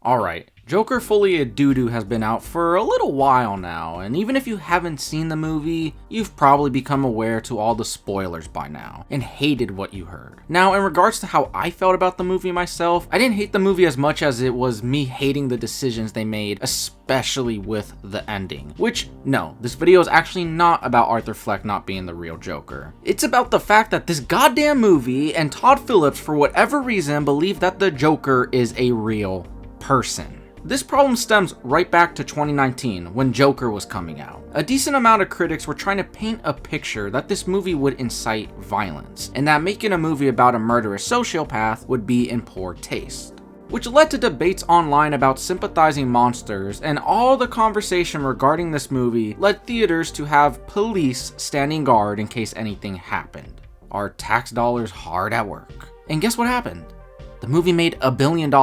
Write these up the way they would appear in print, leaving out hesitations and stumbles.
Alright, Joker Folie à Doo has been out for a little while now, and even if you haven't seen the movie, you've probably become aware to all the spoilers by now, and hated what you heard. Now, in regards to how I felt about the movie myself, I didn't hate the movie as much as it was me hating the decisions they made, especially with the ending. Which, no, this video is actually not about Arthur Fleck not being the real Joker. It's about the fact that this goddamn movie and Todd Phillips, for whatever reason, believe that the Joker is a real person. This problem stems right back to 2019 when Joker was coming out. A decent amount of critics were trying to paint a picture that this movie would incite violence, and that making a movie about a murderous sociopath would be in poor taste, which led to debates online about sympathizing monsters, and all the conversation regarding this movie led theaters to have police standing guard in case anything happened. Our tax dollars hard at work. And guess what happened? The movie made $1 billion.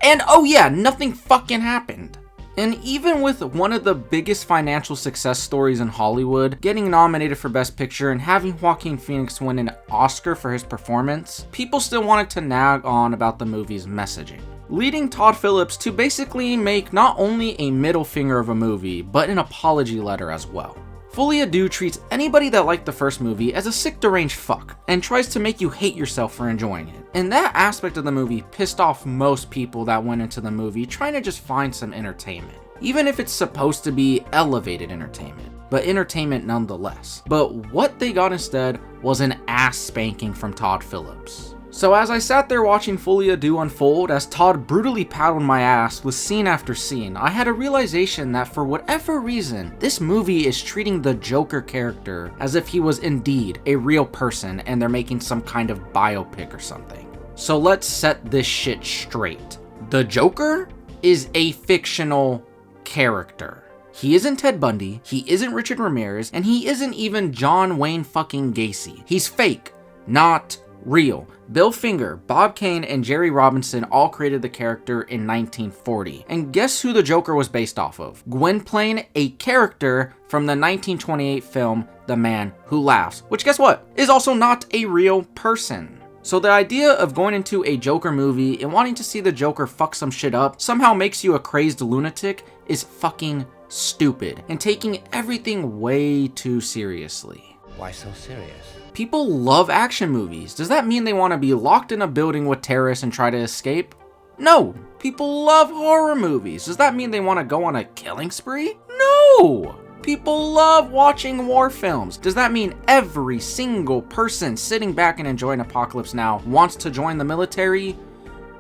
And oh yeah, nothing fucking happened. And even with one of the biggest financial success stories in Hollywood getting nominated for Best Picture and having Joaquin Phoenix win an Oscar for his performance, people still wanted to nag on about the movie's messaging, leading Todd Phillips to basically make not only a middle finger of a movie, but an apology letter as well. Folie à Doo treats anybody that liked the first movie as a sick deranged fuck, and tries to make you hate yourself for enjoying it. And that aspect of the movie pissed off most people that went into the movie trying to just find some entertainment. Even if it's supposed to be elevated entertainment, but entertainment nonetheless. But what they got instead was an ass spanking from Todd Phillips. So as I sat there watching Folie à Doo unfold as Todd brutally paddled my ass with scene after scene, I had a realization that for whatever reason, this movie is treating the Joker character as if he was indeed a real person and they're making some kind of biopic or something. So let's set this shit straight. The Joker is a fictional character. He isn't Ted Bundy, he isn't Richard Ramirez, and he isn't even John Wayne fucking Gacy. He's fake, not real. Bill Finger, Bob Kane, and Jerry Robinson all created the character in 1940. And guess who the Joker was based off of? Gwynplaine, a character from the 1928 film The Man Who Laughs, which guess what? Is also not a real person. So the idea of going into a Joker movie and wanting to see the Joker fuck some shit up somehow makes you a crazed lunatic is fucking stupid and taking everything way too seriously. Why so serious? People love action movies. Does that mean they want to be locked in a building with terrorists and try to escape? No. People love horror movies. Does that mean they want to go on a killing spree? No. People love watching war films. Does that mean every single person sitting back and enjoying Apocalypse Now wants to join the military?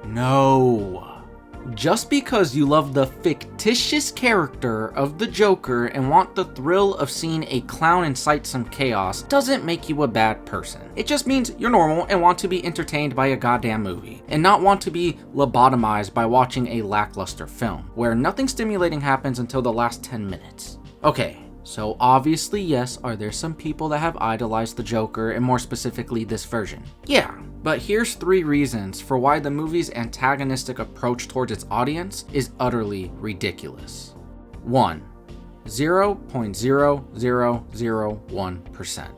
No. Just because you love the fictitious character of the Joker and want the thrill of seeing a clown incite some chaos doesn't make you a bad person. It just means you're normal and want to be entertained by a goddamn movie, and not want to be lobotomized by watching a lackluster film, where nothing stimulating happens until the last 10 minutes. Okay. So obviously, yes, are there some people that have idolized the Joker, and more specifically this version? Yeah, but here's 3 reasons for why the movie's antagonistic approach towards its audience is utterly ridiculous. 1. 0.0001%.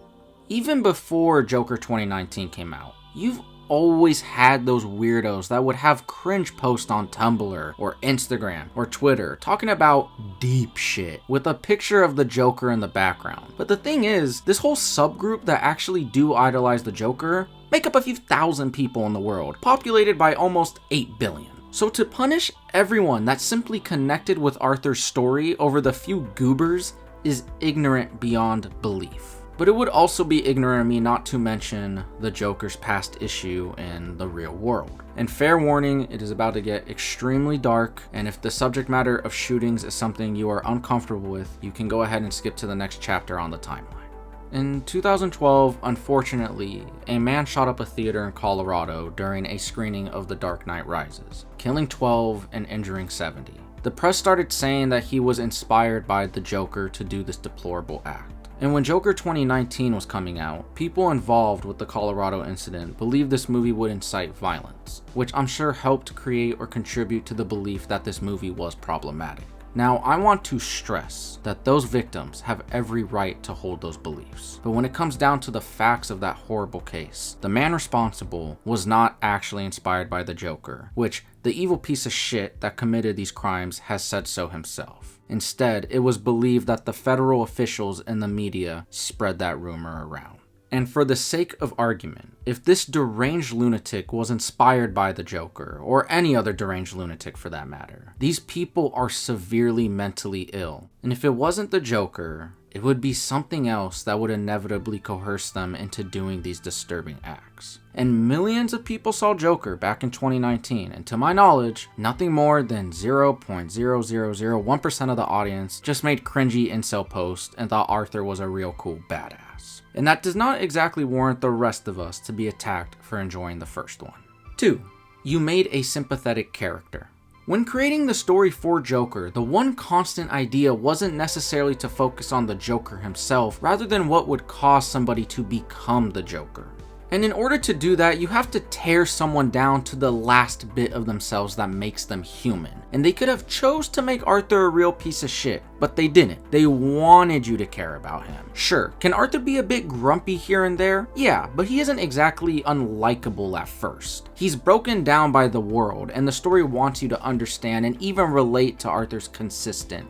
Even before Joker 2019 came out, you've always had those weirdos that would have cringe posts on Tumblr or Instagram or Twitter talking about deep shit with a picture of the Joker in the background. But the thing is, this whole subgroup that actually do idolize the Joker make up a few thousand people in the world, populated by almost 8 billion. So to punish everyone that simply connected with Arthur's story over the few goobers is ignorant beyond belief. But it would also be ignorant of me not to mention the Joker's past issue in the real world. And fair warning, it is about to get extremely dark, and if the subject matter of shootings is something you are uncomfortable with, you can go ahead and skip to the next chapter on the timeline. In 2012, unfortunately, a man shot up a theater in Colorado during a screening of The Dark Knight Rises, killing 12 and injuring 70. The press started saying that he was inspired by the Joker to do this deplorable act. And when Joker 2019 was coming out, people involved with the Colorado incident believed this movie would incite violence, which I'm sure helped create or contribute to the belief that this movie was problematic. Now, I want to stress that those victims have every right to hold those beliefs. But when it comes down to the facts of that horrible case, the man responsible was not actually inspired by the Joker, which the evil piece of shit that committed these crimes has said so himself. Instead, it was believed that the federal officials and the media spread that rumor around. And for the sake of argument, if this deranged lunatic was inspired by the Joker, or any other deranged lunatic for that matter, these people are severely mentally ill. And if it wasn't the Joker, it would be something else that would inevitably coerce them into doing these disturbing acts. And millions of people saw Joker back in 2019, and to my knowledge, nothing more than 0.0001% of the audience just made cringy incel posts and thought Arthur was a real cool badass. And that does not exactly warrant the rest of us to be attacked for enjoying the first one. 2. You made a sympathetic character. When creating the story for Joker, the one constant idea wasn't necessarily to focus on the Joker himself, rather than what would cause somebody to become the Joker. And in order to do that, you have to tear someone down to the last bit of themselves that makes them human. And they could have chose to make Arthur a real piece of shit, but they didn't. They wanted you to care about him. Sure, can Arthur be a bit grumpy here and there? Yeah, but he isn't exactly unlikable at first. He's broken down by the world, and the story wants you to understand and even relate to Arthur's consistent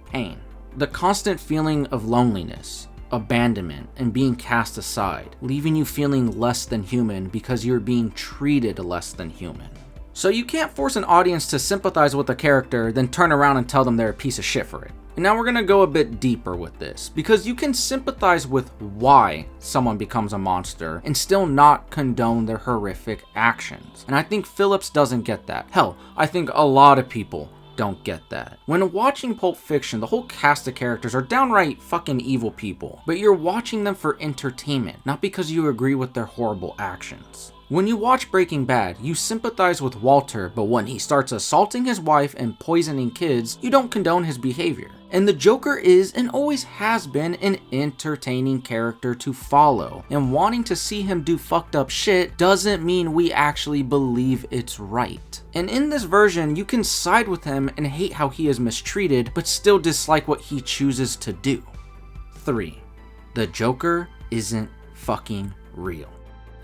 pain. The constant feeling of loneliness, abandonment, and being cast aside, leaving you feeling less than human because you're being treated less than human. So you can't force an audience to sympathize with a character, then turn around and tell them they're a piece of shit for it. And now we're gonna go a bit deeper with this, because you can sympathize with why someone becomes a monster and still not condone their horrific actions. And I think Phillips doesn't get that. Hell, I think a lot of people don't get that. When watching Pulp Fiction, the whole cast of characters are downright fucking evil people, but you're watching them for entertainment, not because you agree with their horrible actions. When you watch Breaking Bad, you sympathize with Walter, but when he starts assaulting his wife and poisoning kids, you don't condone his behavior. And the Joker is and always has been an entertaining character to follow, and wanting to see him do fucked up shit doesn't mean we actually believe it's right. And in this version, you can side with him and hate how he is mistreated, but still dislike what he chooses to do. 3. The Joker isn't fucking real.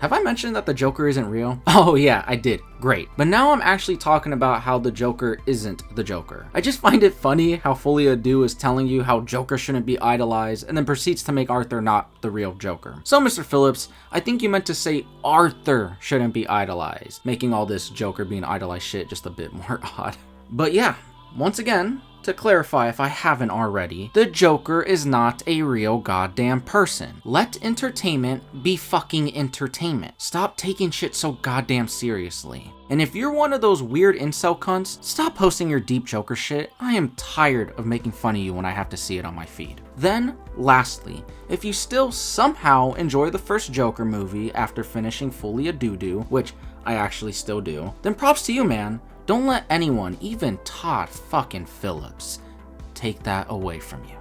Have I mentioned that the Joker isn't real? Oh yeah, I did. Great. But now I'm actually talking about how the Joker isn't the Joker. I just find it funny how Folie à Deux is telling you how Joker shouldn't be idolized and then proceeds to make Arthur not the real Joker. So Mr. Phillips, I think you meant to say Arthur shouldn't be idolized, making all this Joker being idolized shit just a bit more odd. But yeah, once again, to clarify if I haven't already, the Joker is not a real goddamn person. Let entertainment be fucking entertainment. Stop taking shit so goddamn seriously. And if you're one of those weird incel cunts, stop posting your deep Joker shit. I am tired of making fun of you when I have to see it on my feed. Then, lastly, if you still somehow enjoy the first Joker movie after finishing Folie à Deux, which I actually still do, then props to you, man. Don't let anyone, even Todd fucking Phillips, take that away from you.